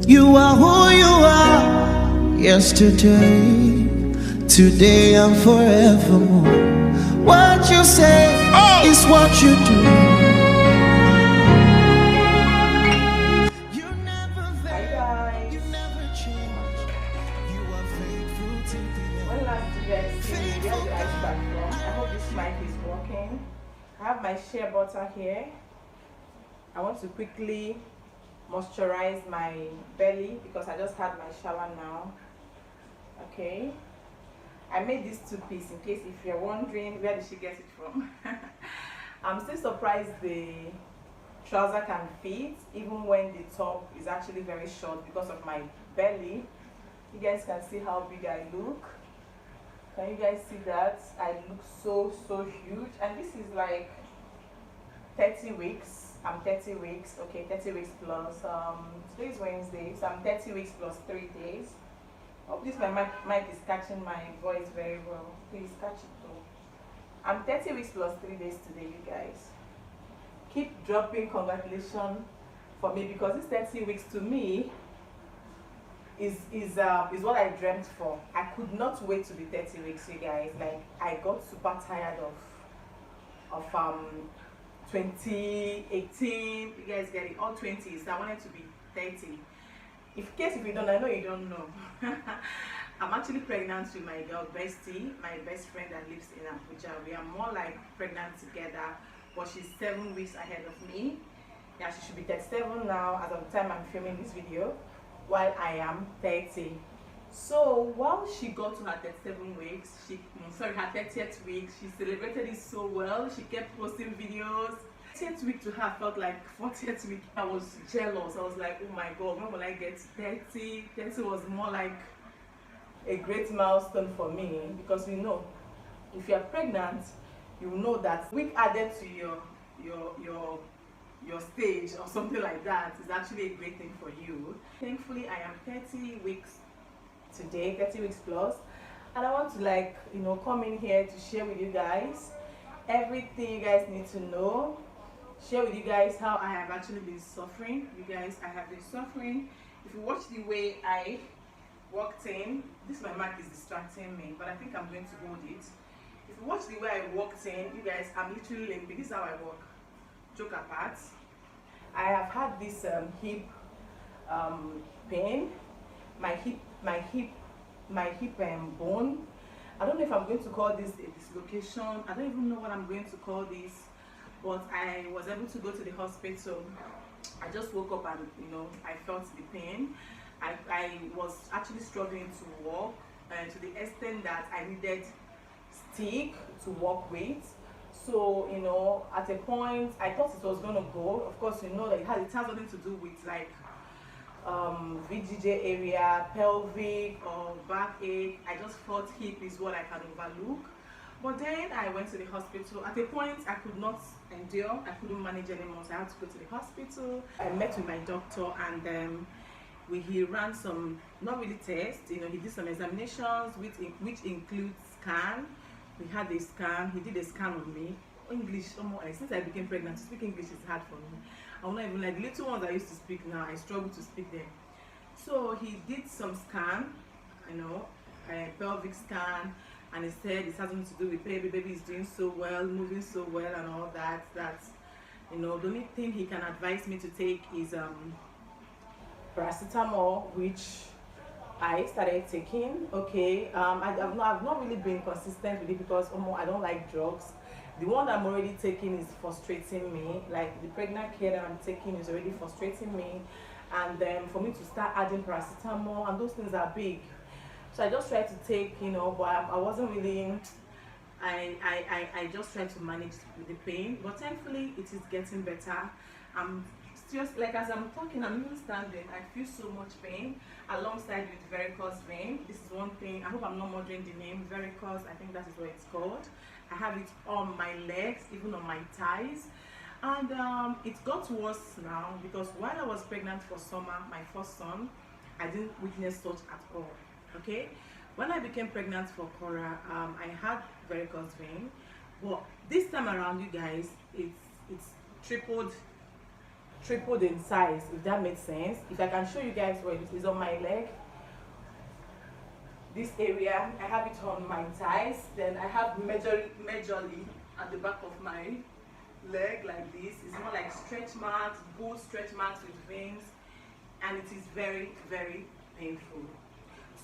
You are who you are, yesterday, today and forevermore. What you say is what you do. You never vary, you never change. You are faithful to the end. When last did you guys see me? Where the ice back from? I hope this mic is working. I have my shea butter here. I want to quickly moisturize my belly because I just had my shower now. Okay, I made this two-piece in case if you're wondering where did she get it from. I'm still surprised the trouser can fit even when the top is actually very short because of my belly. You guys can see how big I look. Can you guys see that? I look so huge, and this is like 30 weeks. I'm 30 weeks, okay, 30 weeks plus, today is Wednesday, so I'm 30 weeks plus 3 days. Hope this my mic is catching my voice very well. Please catch it though. I'm 30 weeks plus 3 days today, you guys. Keep dropping congratulations for me because this 30 weeks to me is what I dreamt for. I could not wait to be 30 weeks, you guys. Like, I got super tired of 2018, you guys get it, all 20s. I wanted to be 30. In case if you don't, I know you don't know. I'm actually pregnant with my girl bestie, my best friend that lives in Abuja. We are more like pregnant together, but she's 7 weeks ahead of me. Yeah, she should be 37 now as of the time I'm filming this video, while I am 30. So while she got to her 37 weeks, her 30th week, she celebrated it so well. She kept posting videos. 30th week to her felt like 40th week. I was jealous. I was like, oh my god, when will I get 30? 30 was more like a great milestone for me because you know, if you are pregnant, you know that week added to your stage or something like that is actually a great thing for you. Thankfully, I am 30 weeks today, 30 weeks plus, and I want to, like, you know, come in here to share with you guys everything you guys need to know, share with you guys how I have actually been suffering. You guys, I have been suffering. If you watch the way I walked in, this my mic is distracting me, but I think I'm going to hold it. If you watch the way I walked in, you guys, I'm literally limping. This is how I walk, joke apart. I have had this hip pain, my hip bone. I don't know if I'm going to call this a dislocation. I don't even know what I'm going to call this, but I was able to go to the hospital. I just woke up and, you know, I felt the pain. I was actually struggling to walk, to the extent that I needed stick to walk with. So, you know, at a point I thought it was gonna go. Of course, you know that it has nothing to do with like VGJ area, pelvic or backache. I just thought hip is what I can overlook. But then I went to the hospital. At a point I could not endure, I couldn't manage anymore, so I had to go to the hospital. I met with my doctor, and he ran some, not really tests, you know, he did some examinations which includes scan. We had a scan, he did a scan on me. English, since I became pregnant, to speak English is hard for me. I'm not even, like, the little ones I used to speak now, I struggle to speak them. So he did some scan, you know, a pelvic scan, and he said it has nothing to do with baby is doing so well, moving so well and all that. That's, you know, the only thing he can advise me to take is paracetamol, which I started taking. Okay, I've not really been consistent with it because I don't like drugs. The one I'm already taking is frustrating me. Like, the pregnant care that I'm taking is already frustrating me, and then for me to start adding paracetamol, and those things are big. So I just tried to take, you know, but I wasn't really. I just tried to manage the pain, but thankfully it is getting better. I'm just, like, as I'm talking, I'm even standing, I feel so much pain alongside with varicose vein. This is one thing. I hope I'm not murdering the name. Varicose, I think that is what it's called. I have it on my legs, even on my thighs, and it got worse now because while I was pregnant for summer, my first son, I didn't witness such at all. Okay, when I became pregnant for Cora, I had varicose vein, but this time around, you guys, it's tripled tripled in size, if that makes sense. If I can show you guys where it is on my leg, this area, I have it on my thighs, then I have majorly at the back of my leg like this. It's more like stretch marks, bold stretch marks with veins, and it is very, very painful.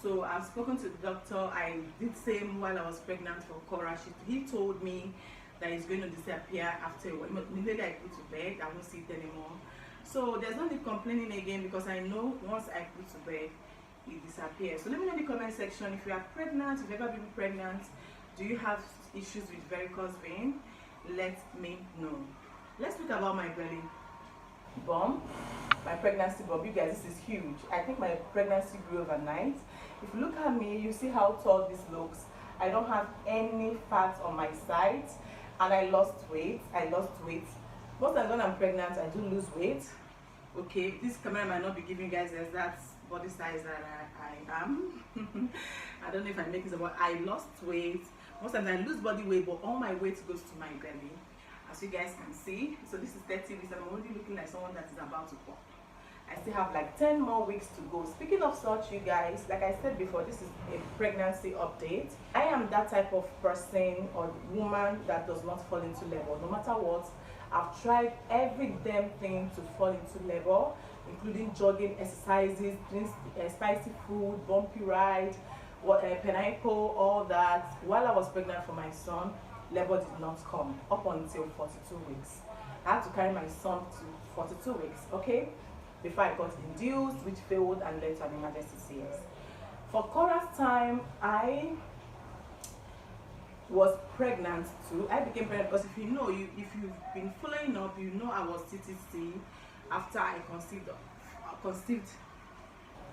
So I've spoken to the doctor. I did same while I was pregnant for Cora. He told me that it's going to disappear after a while. Immediately I put to bed, I won't see it anymore. So there's no need complaining again, because I know once I put to bed, it disappears. So let me know in the comment section if you are pregnant, if you've ever been pregnant, do you have issues with varicose vein? Let me know. Let's talk about my belly bump, my pregnancy bump. You guys, this is huge. I think my pregnancy grew overnight. If you look at me, you see how tall this looks. I don't have any fat on my sides, and I lost weight. Most times when I'm pregnant, I do lose weight. Okay, this camera might not be giving you guys that body size that I am. I don't know if I make this, but I lost weight. Most times I lose body weight, but all my weight goes to my belly, as you guys can see. So this is 30 weeks, and I'm already looking like someone that is about to pop. I still have like 10 more weeks to go. Speaking of such, you guys, like I said before, this is a pregnancy update. I am that type of person or woman that does not fall into labor. No matter what, I've tried every damn thing to fall into labor, including jogging, exercises, spicy food, bumpy ride, pineapple, all that. While I was pregnant for my son, labor did not come up until 42 weeks. I had to carry my son to 42 weeks, okay, before I got induced, which failed and led to an emergency CS. For Cora's time, I was pregnant too. I became pregnant because if you know, if you've been following up, you know I was TTC after I conceived.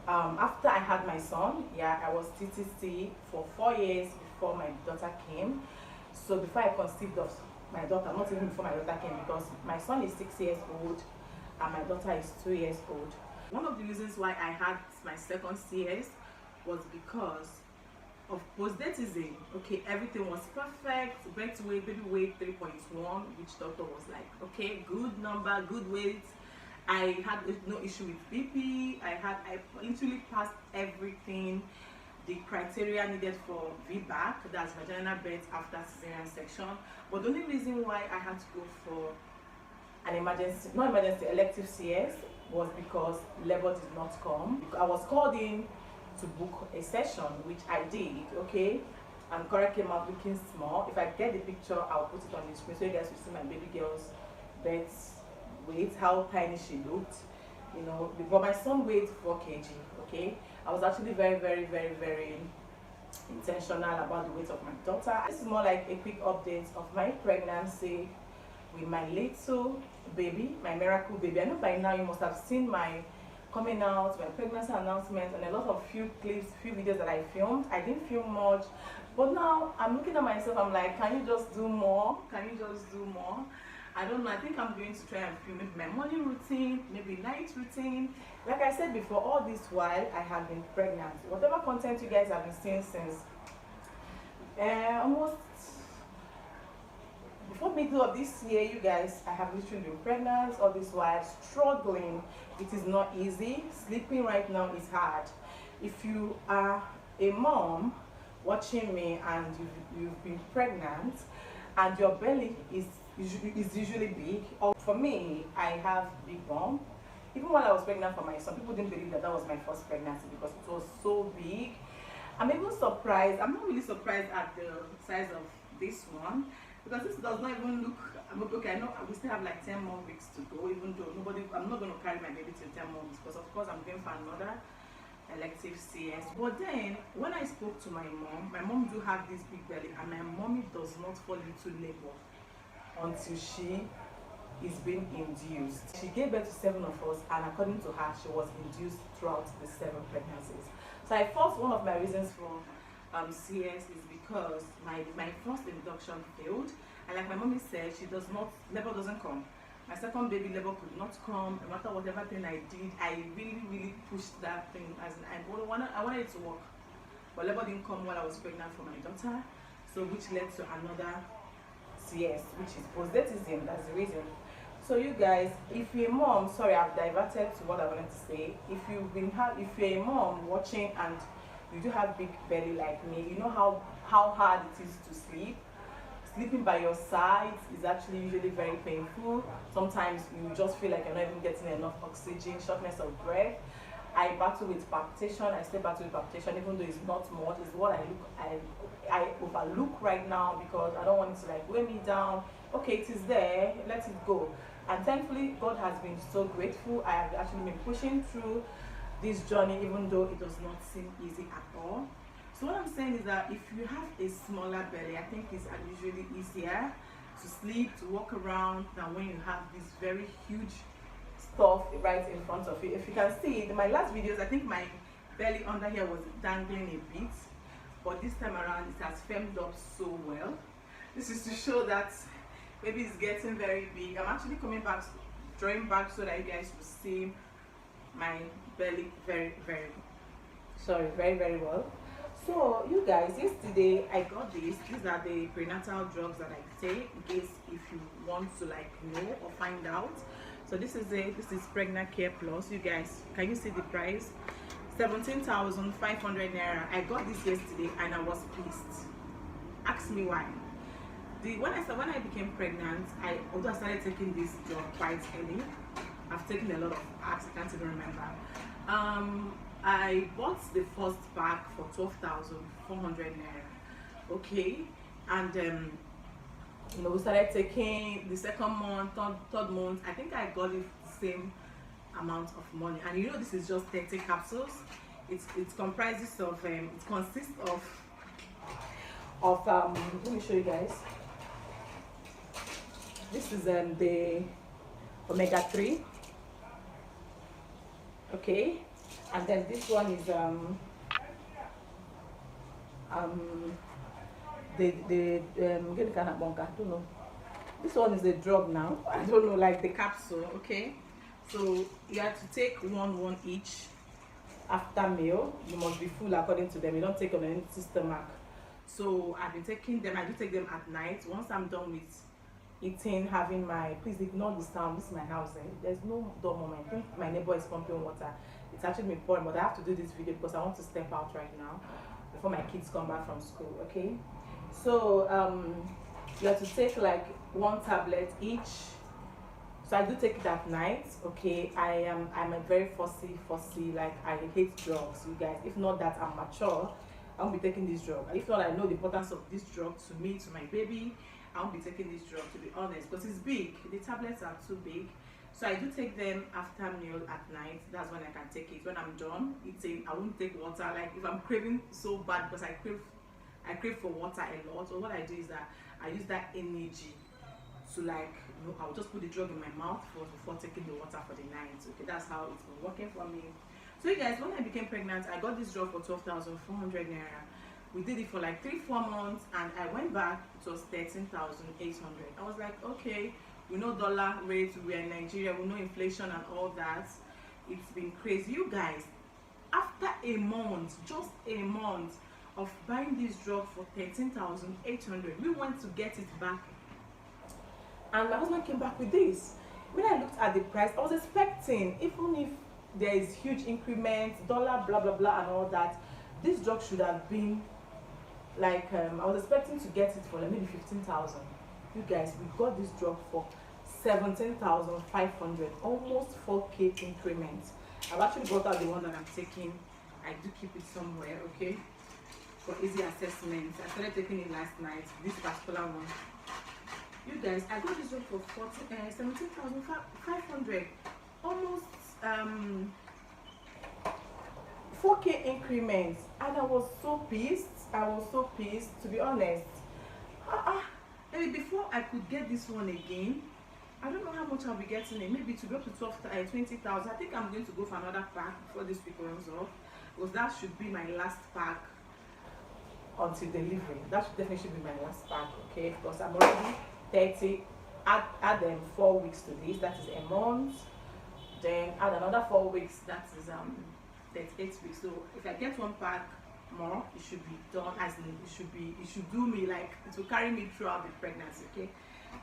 After I had my son, yeah, I was TTC for 4 years before my daughter came. So before I conceived of my daughter, not even before my daughter came, because my son is 6 years old and my daughter is 2 years old. One of the reasons why I had my second CS was because of postdatism. Okay, everything was perfect. Birth weight, baby weight 3.1, which doctor was like, okay, good number, good weight. I had no issue with BP. I literally passed everything, the criteria needed for VBAC, that's vaginal birth after cesarean section. But the only reason why I had to go for an elective CS was because labor did not come. I was called in to book a session, which I did, okay, and Cora came out looking small. If I get the picture, I'll put it on the screen so you guys will see my baby girl's birth weight, how tiny she looked, you know. But my son weighed 4 kg, okay. I was actually very, very, very, very intentional about the weight of my daughter. This is more like a quick update of my pregnancy with my little baby, my miracle baby. I know by now you must have seen my coming out, my pregnancy announcement, and a lot of few clips, few videos that I filmed. I didn't film much, but now I'm looking at myself, I'm like, can you just do more? Can you just do more? I don't know. I think I'm going to try and film maybe my morning routine, maybe night routine. Like I said before, all this while I have been pregnant. Whatever content you guys have been seeing since almost before middle of this year, you guys, I have literally been pregnant. All this while struggling. It is not easy. Sleeping right now is hard. If you are a mom watching me and you've been pregnant and your belly is usually big, or for me, I have big bump. Even while I was pregnant for my son, people didn't believe that was my first pregnancy because it was so big. I'm even surprised. I'm not really surprised at the size of this one, because this does not even look okay. I know we still have like 10 more weeks to go, even though I'm not going to carry my baby till 10 more weeks, because of course I'm going for another elective CS. But then when I spoke to my mom do have this big belly, and my mommy does not fall into labor until she is being induced. She gave birth to 7 of us, and according to her, she was induced throughout the 7 pregnancies. So I thought one of my reasons for CS is because my first induction failed, and like my mommy said, labor doesn't come. My second baby, labor could not come. No matter whatever thing I did, I really pushed that thing, as in I wanted it to work, but labor didn't come while I was pregnant for my daughter, so which led to another CS, which is postdatism. That's the reason. So you guys, if you're a mom, sorry, I've diverted to what I wanted to say. If you're a mom watching and you do have big belly like me, you know how hard it is to sleep. Sleeping by your side is actually usually very painful. Sometimes you just feel like you're not even getting enough oxygen, shortness of breath. I battle with palpitation. I still battle with palpitation, even though it's not much. It's what I overlook right now because I don't want it to like weigh me down. Okay, it is there. Let it go. And thankfully, God has been so grateful. I have actually been pushing through this journey, even though it does not seem easy at all. So what I'm saying is that if you have a smaller belly, I think it's usually easier to sleep, to walk around than when you have this very huge stuff right in front of you. If you can see in my last videos, I think my belly under here was dangling a bit, but this time around it has firmed up so well. This is to show that maybe it's getting very big. I'm actually coming back, drawing back so that you guys will see my belly very well. So you guys, yesterday I got these are the prenatal drugs that I take in case if you want to like know or find out. So this is Pregnant Care Plus. You guys, can you see the price? 17,500 naira. I got this yesterday and I was pissed. Ask me why. When I became pregnant, although I started taking this drug quite early, I've taken a lot of apps, I can't even remember. I bought the first pack for 12,400 naira. Okay, and you know, we started taking the second month, third month. I think I got it the same amount of money. And you know, this is just 30 capsules. It comprises of it consists of let me show you guys. This is the omega-3. Okay, and then this one is I don't know. This one is a drug now. I don't know, like the capsule. Okay, so you have to take one each after meal. You must be full according to them. You don't take on an empty stomach. So I've been taking them. I do take them at night. Once I'm done with eating, having my, please ignore the sound. This is my house. There's no door moment. I think my neighbor is pumping water. It's actually been pouring, but I have to do this video because I want to step out right now before my kids come back from school. Okay, so you have to take like 1 tablet each. So I do take it at night. Okay, I'm a very fussy, like I hate drugs, you guys. If not that I'm mature, I won't be taking this drug. If not, I know the importance of this drug to me, to my baby. I won't be taking this drug, to be honest, because it's big. The tablets are too big. So I do take them after meal at night. That's when I can take it. When I'm done eating, I won't take water. Like if I'm craving so bad, because I crave for water a lot. So what I do is that I use that energy to, like, you know, I'll just put the drug in my mouth before taking the water for the night. Okay, that's how it's been working for me. So you guys, when I became pregnant, I got this drug for 12,400 naira. We did it for like 3-4 months, and I went back. It was 13,800. I was like, okay, we know dollar rates, we are in Nigeria, we know inflation and all that. It's been crazy. You guys, after a month, just a month of buying this drug for 13,800, we went to get it back, and my husband came back with this. When I looked at the price, I was expecting, even if there is huge increments, dollar, blah blah blah and all that, this drug should have been like I was expecting to get it for like maybe 15,000. You guys, we got this drug for 17,500, almost 4K increments. I've actually brought out the one that I'm taking. I do keep it somewhere, okay, for easy assessment. I started taking it last night, this particular one. You guys, I got this drug for 17,500, almost 4K increments, and I was so pissed. To be honest. Maybe before I could get this one again, I don't know how much I'll be getting it. Maybe to go up to 20,000. I think I'm going to go for another pack before this week runs off, because that should be my last pack until delivery. That should definitely be my last pack, okay? Because I'm already 30. Add them 4 weeks to this. That is a month. Then add another 4 weeks. That is 38 weeks. So if I get 1 pack more, it should be done. As in, it should do me, like, it will carry me throughout the pregnancy. Okay,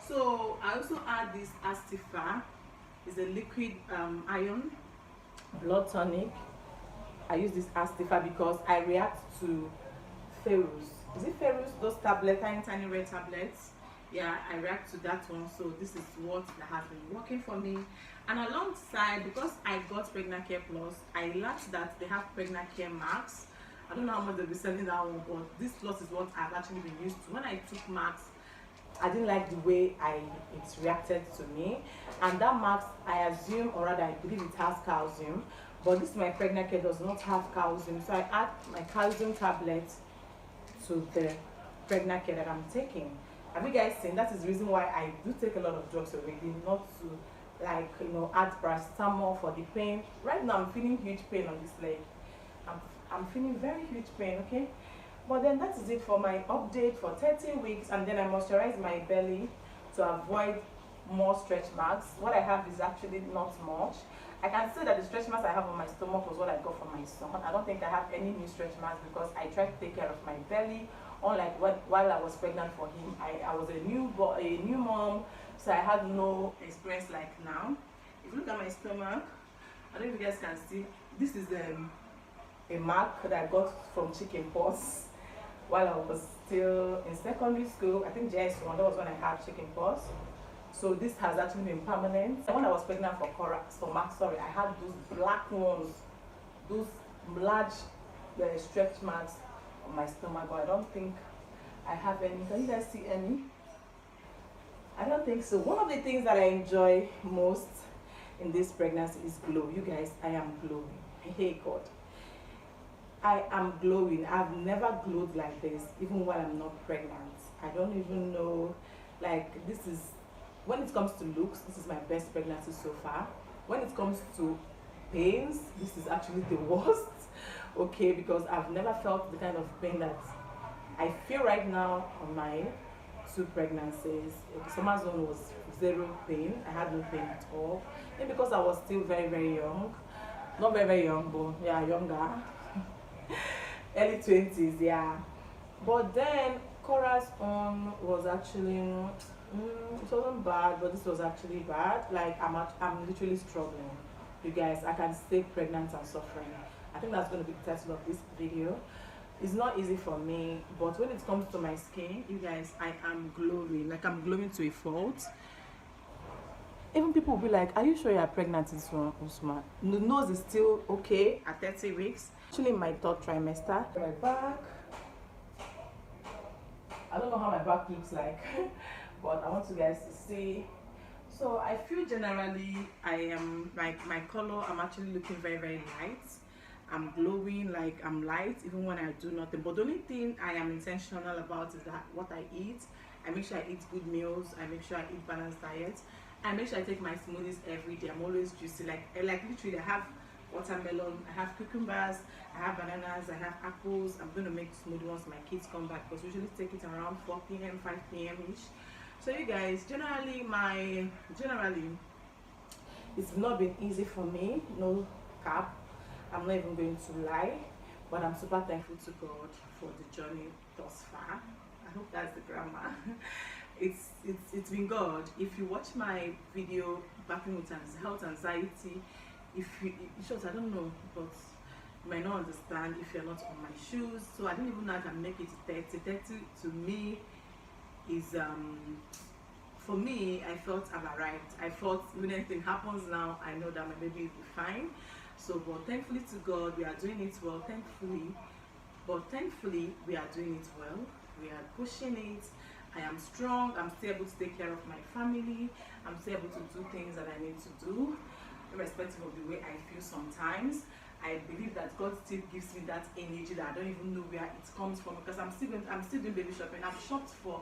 So I also add this Astifa. It's a liquid iron blood tonic. I use this Astifa because I react to Ferrous. Is it Ferrous? Those tablets, tiny red tablets. Yeah, I react to that one. So this is what that has been working for me. And alongside, because I got Pregnant Care Plus, I learned that they have Pregnant Care Max. I don't know how much they'll be selling that one, but this plus is what I've actually been used to. When I took Max, I didn't like the way it reacted to me. And that Max, I assume, or rather I believe it has calcium, but this my Pregnant Care does not have calcium. So I add my calcium tablet to the Pregnant Care that I'm taking. Have you guys seen? That is the reason why I do take a lot of drugs already, not to like, you know, add paracetamol for the pain. Right now I'm feeling huge pain on this leg. I'm feeling very huge pain, okay? But then that is it for my update for 30 weeks, and then I moisturize my belly to avoid more stretch marks. What I have is actually not much. I can say that the stretch marks I have on my stomach was what I got from my son. I don't think I have any new stretch marks because I tried to take care of my belly. Unlike while I was pregnant for him, I was a new mom, so I had no experience like now. If you look at my stomach, I don't know if you guys can see, this is a mark that I got from chicken pox while I was still in secondary school. I think JS1, that was when I had chicken pox. So this has actually been permanent. And when I was pregnant for stomach, sorry, I had those black ones, those large stretch marks on my stomach, but I don't think I have any. Can you guys see any? I don't think so. One of the things that I enjoy most in this pregnancy is glow. You guys, I am glowing. Hey God, I am glowing. I've never glowed like this, even while I'm not pregnant. I don't even know, like, this is, when it comes to looks, this is my best pregnancy so far. When it comes to pains, this is actually the worst, okay, because I've never felt the kind of pain that I feel right now on my 2 pregnancies. The summer zone was 0 pain. I had no pain at all. Maybe because I was still very, very young. Not very, very young, but yeah, younger. Early 20s, yeah. But then Cora's on was actually, it wasn't bad, but this was actually bad. Like, I'm literally struggling. You guys, I can stay pregnant and suffering. I think that's going to be the title of this video. It's not easy for me, but when it comes to my skin, you guys, I am glowing. Like, I'm glowing to a fault. Even people will be like, are you sure you're pregnant, Usman? The nose is still okay at 30 weeks. Actually, my 3rd trimester. My back. I don't know how my back looks like, but I want you guys to see. So I feel generally I am, like, my color, I'm actually looking very, very light. I'm glowing, like I'm light even when I do nothing. But the only thing I am intentional about is that what I eat. I make sure I eat good meals. I make sure I eat balanced diet. I make sure I take my smoothies every day. I'm always juicy. Like literally, I have watermelon, I have cucumbers, I have bananas, I have apples. I'm going to make smoothie once my kids come back, because we usually take it around 4 p.m, 5 p.m ish. So you guys, generally it's not been easy for me, no cap. I'm not even going to lie, but I'm super thankful to God for the journey thus far. I hope that's the grammar. It's been God. If you watch my video battling with health anxiety, if you short, I don't know, but you might not understand if you're not on my shoes. So I didn't even know I can make it to 30. 30 to me is for me, I felt I've arrived. I thought when anything happens now, I know that my baby will be fine. So, but thankfully to God, we are doing it well. Thankfully we are doing it well. We are pushing it. I am strong. I'm still able to take care of my family. I'm still able to do things that I need to do, irrespective of the way I feel sometimes. I believe that God still gives me that energy that I don't even know where it comes from, because I'm still doing baby shopping. I've shopped for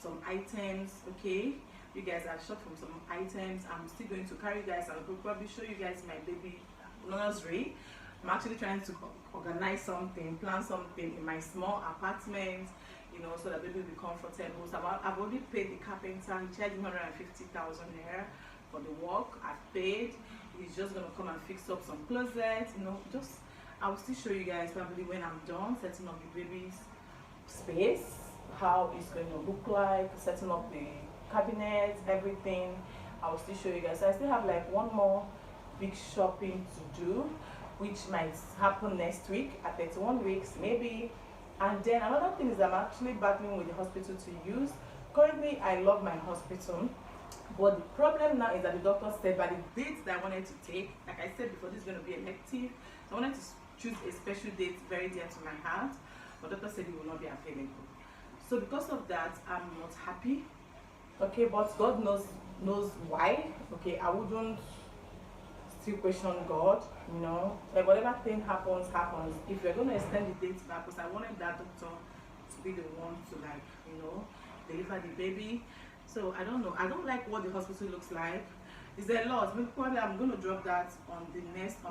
some items, okay? You guys, I've shopped from some items. I'm still going to carry you guys. I'll probably show you guys my baby nursery. I'm actually trying to organize something, plan something in my small apartment, you know, so that baby will be comfortable. So I've already paid the carpenter. He charged me 150,000 naira for the work. I've paid. He's just gonna come and fix up some closets, you know. Just, I will still show you guys probably when I'm done setting up the baby's space, how it's going to look like, setting up the cabinets, everything. I will still show you guys. So I still have like one more big shopping to do, which might happen next week at 31 weeks maybe. And then another thing is I'm actually battling with the hospital to use. Currently I love my hospital, but the problem now is that the doctor said by the dates that I wanted to take, like I said before, this is going to be elective. So I wanted to choose a special date very dear to my heart, but the doctor said it will not be available. So because of that, I'm not happy. Okay, but God knows why. Okay, I wouldn't still question God, you know. Like whatever thing happens. If you're going to extend the date back, because I wanted that doctor to be the one to, like, you know, deliver the baby. So I don't know. I don't like what the hospital looks like. Is there a lot? Probably I'm going to drop that on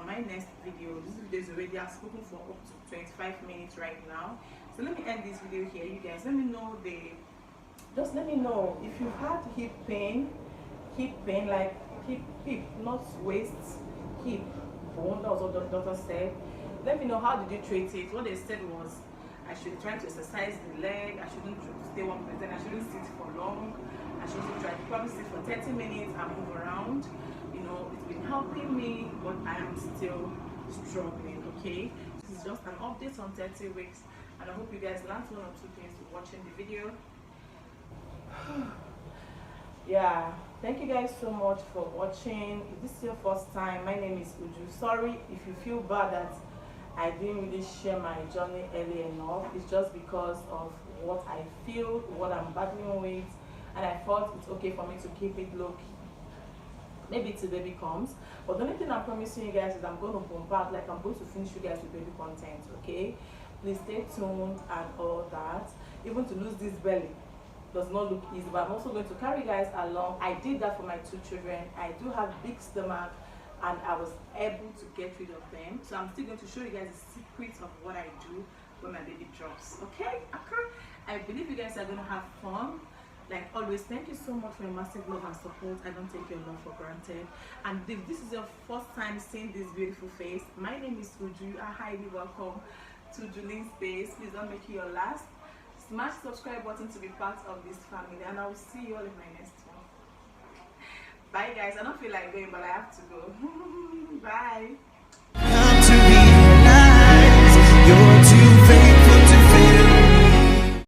my next video. This video is already, I've spoken for up to 25 minutes right now. So let me end this video here. You guys, let me know just let me know if you've had hip pain, like hip, not waist, hip bone. That was what the doctor said. Let me know, how did you treat it? What they said was I should try to exercise the leg. I shouldn't stay one place. I shouldn't sit for long. I should try to probably sit for 30 minutes and move around. You know, it's been helping me, but I am still struggling. Okay, this is just an update on 30 weeks, and I hope you guys learned one or two things watching the video. Yeah, thank you guys so much for watching. If this is your first time, my name is Uju. Sorry if you feel bad that I didn't really share my journey early enough. It's just because of what I feel, what I'm battling with, and I thought it's okay for me to keep it low key. Maybe till baby comes. But the only thing I'm promising you guys is I'm going to bombard, like I'm going to finish you guys with baby content, okay? Please stay tuned and all that. Even to lose this belly does not look easy, but I'm also going to carry you guys along. I did that for my 2 children. I do have big stomach, and I was able to get rid of them. So I'm still going to show you guys the secrets of what I do when my baby drops. Okay? I believe you guys are going to have fun. Like always, thank you so much for your massive love and support. I don't take your love for granted. And if this is your first time seeing this beautiful face, my name is Uju. You are highly welcome to Ujulinn Space. Please don't make it your last. Smash the subscribe button to be part of this family, and I will see you all in my next one. Bye guys. I don't feel like going, but I have to go. Bye.